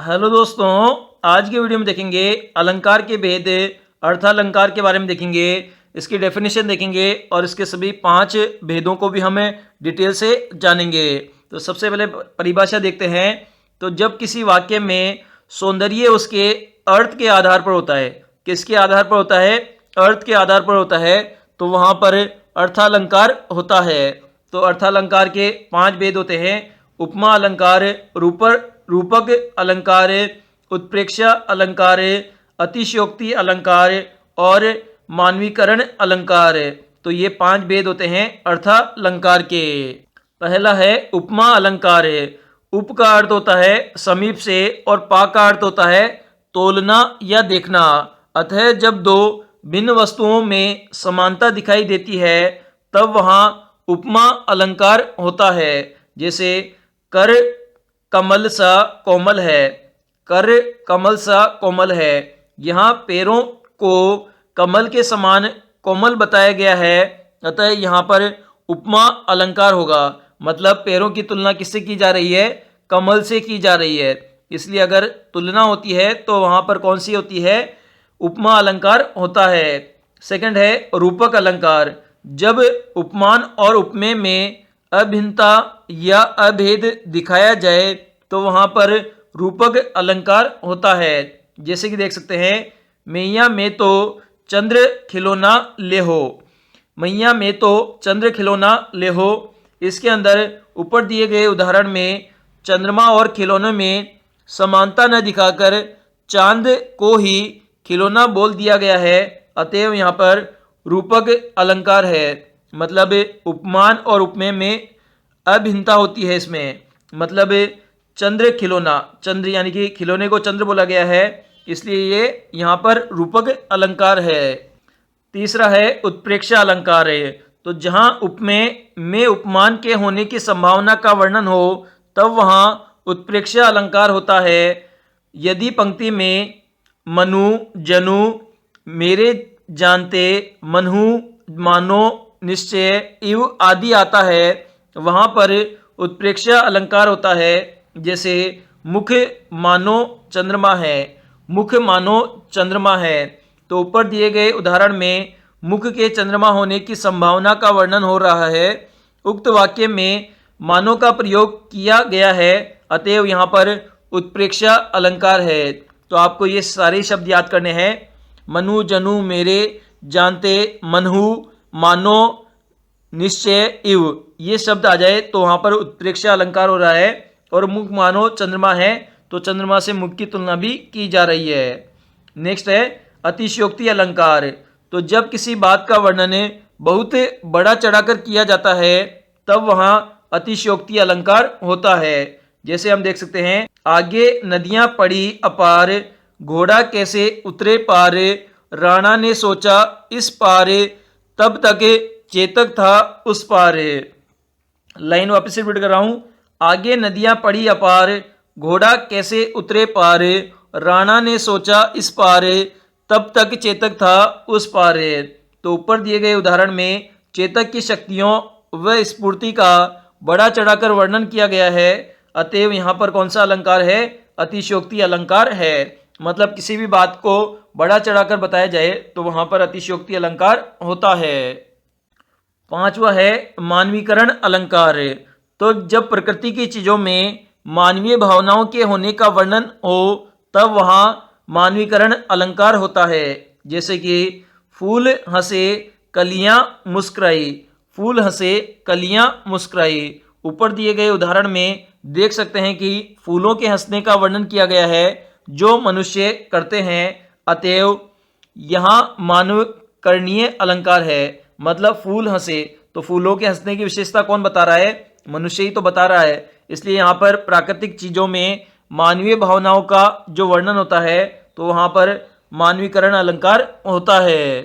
Hello दोस्तों, आज के वीडियो में देखेंगे अलंकार के भेद, अर्थालंकार के बारे में देखेंगे, इसकी डेफिनेशन देखेंगे और इसके सभी 5 भेदों को भी हमें डिटेल से जानेंगे। तो सबसे पहले परिभाषा देखते हैं। तो जब किसी वाक्य में सौंदर्य उसके अर्थ के आधार पर होता है, किसके आधार पर होता है? अर्थ के आधार पर होता है, तो वहाँ पर अर्थालंकार होता है। तो अर्थालंकार के 5 भेद होते हैं: उपमा अलंकार, रूपक अलंकार, उत्प्रेक्षा अलंकार, अतिशयोक्ति अलंकार और मानवीकरण अलंकार। तो ये 5 भेद होते हैं अर्थालंकार के। पहला है उपमा अलंकार। उप का अर्थ होता है समीप से और पा का अर्थ होता है तोलना या देखना। अतः जब दो भिन्न वस्तुओं में समानता दिखाई देती है तब वहाँ उपमा अलंकार होता है। जैसे कर कमल सा कोमल है, कर कमल सा कोमल है। यहाँ पैरों को कमल के समान कोमल बताया गया है, अतः यहाँ पर उपमा अलंकार होगा। मतलब पैरों की तुलना किससे की जा रही है? कमल से की जा रही है। इसलिए अगर तुलना होती है तो वहाँ पर कौन सी होती है? उपमा अलंकार होता है। सेकंड है रूपक अलंकार। जब उपमान और उपमेय में अभिन्नता या अभेद दिखाया जाए तो वहाँ पर रूपक अलंकार होता है। जैसे कि देख सकते हैं, मैया में तो चंद्र खिलौना ले हो, मैया में तो चंद्र खिलौना ले हो। इसके अंदर ऊपर दिए गए उदाहरण में चंद्रमा और खिलौनों में समानता न दिखाकर चांद को ही खिलौना बोल दिया गया है, अतएव यहाँ पर रूपक अलंकार है। मतलब उपमान और उपमेय में अभिन्नता होती है इसमें। मतलब चंद्र खिलौना, चंद्र यानी कि खिलौने को चंद्र बोला गया है, इसलिए ये यहाँ पर रूपक अलंकार है। तीसरा है उत्प्रेक्षा अलंकार है। तो जहाँ उपमेय में उपमान के होने की संभावना का वर्णन हो तब वहाँ उत्प्रेक्षा अलंकार होता है। यदि पंक्ति में मनु, जनु, मेरे जानते, मनहु, मानो, निश्चय, इव आदि आता है, वहाँ पर उत्प्रेक्षा अलंकार होता है। जैसे मुख मानो चंद्रमा है, मुख मानो चंद्रमा है। तो ऊपर दिए गए उदाहरण में मुख के चंद्रमा होने की संभावना का वर्णन हो रहा है। उक्त वाक्य में मानो का प्रयोग किया गया है, अतएव यहाँ पर उत्प्रेक्षा अलंकार है। तो आपको ये सारे शब्द याद करने हैं: मनु, जनु, मेरे, जानते, मनहु, मानो, निश्चय, इव। ये शब्द आ जाए तो वहाँ पर उत्प्रेक्षा अलंकार हो रहा है। और मुख मानो चंद्रमा है तो चंद्रमा से मुख की तुलना भी की जा रही है। नेक्स्ट है अतिशयोक्ति अलंकार। तो जब किसी बात का वर्णन बहुत बड़ा चढ़ाकर किया जाता है तब वहाँ अतिशयोक्ति अलंकार होता है। जैसे हम देख सकते हैं, आगे नदियां पड़ी अपार, घोड़ा कैसे उतरे पार, राणा ने सोचा इस पार, तब तक चेतक था उस पार। लाइन वापस से रिपीट कर रहा हूं। आगे नदियां पड़ी अपार, घोड़ा कैसे उतरे पार, राणा ने सोचा इस पार, तब तक चेतक था उस पार। तो ऊपर दिए गए उदाहरण में चेतक की शक्तियों व स्फूर्ति का बड़ा चढ़ाकर वर्णन किया गया है, अतएव यहाँ पर कौन सा अलंकार है? अतिशयोक्ति अलंकार है। मतलब किसी भी बात को बड़ा चढ़ाकर बताया जाए तो वहाँ पर अतिशयोक्ति अलंकार होता है। पांचवा है मानवीकरण अलंकार। तो जब प्रकृति की चीजों में मानवीय भावनाओं के होने का वर्णन हो तब वहाँ मानवीकरण अलंकार होता है। जैसे कि फूल हंसे कलियां मुस्कुराई, फूल हंसे कलियां मुस्कुराई। ऊपर दिए गए उदाहरण में देख सकते हैं कि फूलों के हंसने का वर्णन किया गया है जो मनुष्य करते हैं, अतएव यहाँ मानवकरणीय अलंकार है। मतलब फूल हंसे, तो फूलों के हंसने की विशेषता कौन बता रहा है? मनुष्य ही तो बता रहा है। इसलिए यहाँ पर प्राकृतिक चीजों में मानवीय भावनाओं का जो वर्णन होता है तो वहाँ पर मानवीकरण अलंकार होता है।